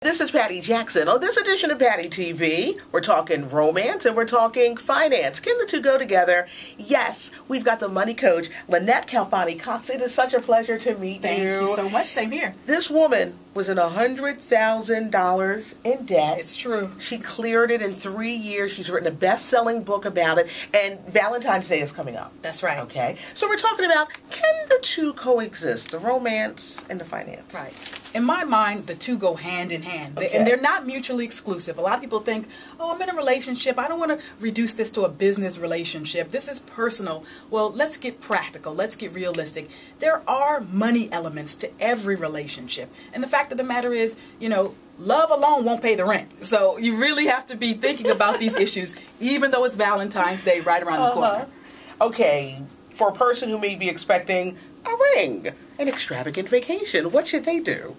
This is Patty Jackson. On this edition of Patty TV, we're talking romance and we're talking finance. Can the two go together? Yes, we've got the money coach, Lynette Calfani-Cox. It is such a pleasure to meet you. Thank you so much. Same here. This woman was in $100,000 in debt. It's true. She cleared it in 3 years. She's written a best-selling book about it, and Valentine's Day is coming up. That's right. Okay, so we're talking about, can the two coexist, the romance and the finance? Right. In my mind, the two go hand in hand, Okay. and they're not mutually exclusive. A lot of people think, oh, I'm in a relationship. I don't want to reduce this to a business relationship. This is personal. Well, let's get practical. Let's get realistic. There are money elements to every relationship. And the fact of the matter is, love alone won't pay the rent. So you really have to be thinking about these issues, even though it's Valentine's Day right around the corner. Okay, for a person who may be expecting a ring, an extravagant vacation, what should they do?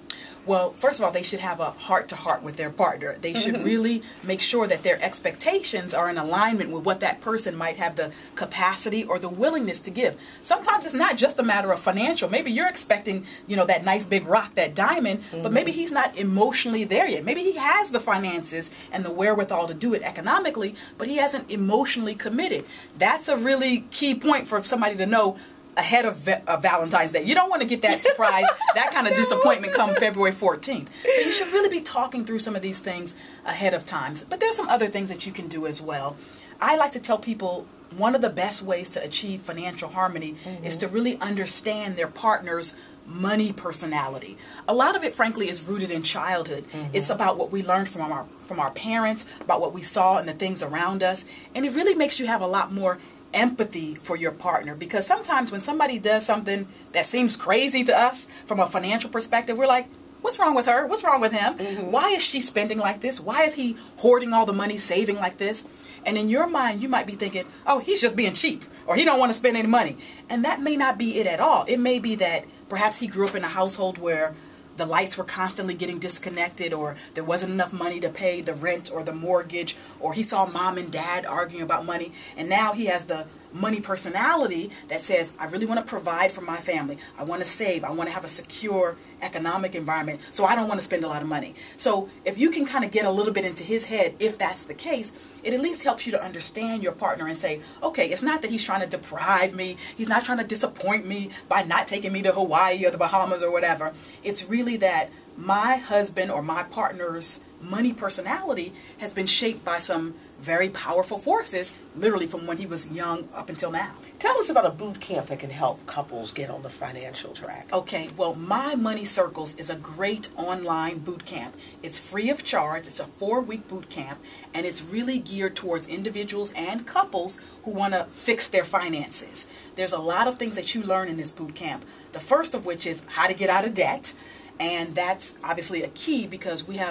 Well, first of all, they should have a heart-to-heart with their partner. They should really make sure that their expectations are in alignment with what that person might have the capacity or the willingness to give. Sometimes it's not just a matter of financial. Maybe you're expecting, that nice big rock, that diamond, but maybe he's not emotionally there yet. Maybe he has the finances and the wherewithal to do it economically, but he hasn't emotionally committed. That's a really key point for somebody to know ahead of Valentine's Day. You don't want to get that surprise, that kind of disappointment come February 14th. So you should really be talking through some of these things ahead of time. But there's some other things that you can do as well. I like to tell people one of the best ways to achieve financial harmony is to really understand their partner's money personality. A lot of it, frankly, is rooted in childhood. It's about what we learned from our parents, about what we saw and the things around us. And it really makes you have a lot more empathy for your partner, because sometimes when somebody does something that seems crazy to us from a financial perspective, we're like, what's wrong with her? What's wrong with him? Why is she spending like this? Why is he hoarding all the money, saving like this? And in your mind, you might be thinking, oh, he's just being cheap, or he don't want to spend any money. And that may not be it at all. It may be that perhaps he grew up in a household where the lights were constantly getting disconnected, or there wasn't enough money to pay the rent or the mortgage, or he saw mom and dad arguing about money, and now he has the money personality that says, I really want to provide for my family. I want to save. I want to have a secure economic environment, so I don't want to spend a lot of money. So if you can kind of get a little bit into his head, if that's the case, it at least helps you to understand your partner and say, okay, it's not that he's trying to deprive me. He's not trying to disappoint me by not taking me to Hawaii or the Bahamas or whatever. It's really that my husband or my partner's money personality has been shaped by some very powerful forces, literally from when he was young up until now. Tell us about a boot camp that can help couples get on the financial track. Okay, well, My Money Circles is a great online boot camp. It's free of charge. It's a 4-week boot camp, and it's really geared towards individuals and couples who want to fix their finances. There's a lot of things that you learn in this boot camp, the first of which is how to get out of debt. And that's obviously a key, because the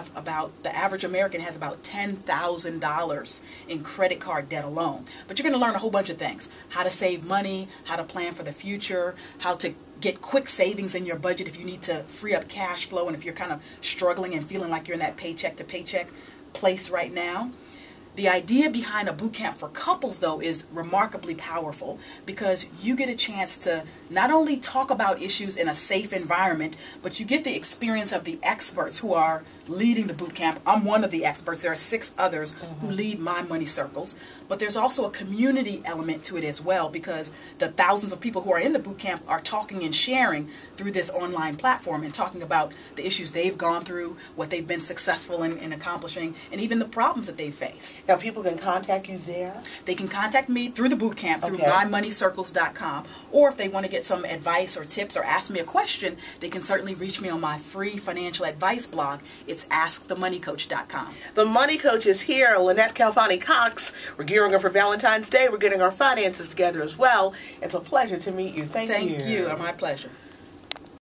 average American has about $10,000 in credit card debt alone. But you're going to learn a whole bunch of things: how to save money, how to plan for the future, how to get quick savings in your budget if you need to free up cash flow, and if you're kind of struggling and feeling like you're in that paycheck to paycheck place right now. The idea behind a boot camp for couples, though, is remarkably powerful, because you get a chance to not only talk about issues in a safe environment, but you get the experience of the experts who are leading the boot camp. I'm one of the experts. There are 6 others who lead My Money Circles. But there's also a community element to it as well, because the thousands of people who are in the boot camp are talking and sharing through this online platform and talking about the issues they've gone through, what they've been successful in accomplishing, and even the problems that they've faced. Now, people can contact you there? They can contact me through the boot camp, through mymoneycircles.com, or if they want to get some advice or tips or ask me a question, they can certainly reach me on my free financial advice blog. It's askthemoneycoach.com. The Money Coach is here, Lynette Calfani-Cox. We're gearing up for Valentine's Day. We're getting our finances together as well. It's a pleasure to meet you. Thank you. Thank you. My pleasure.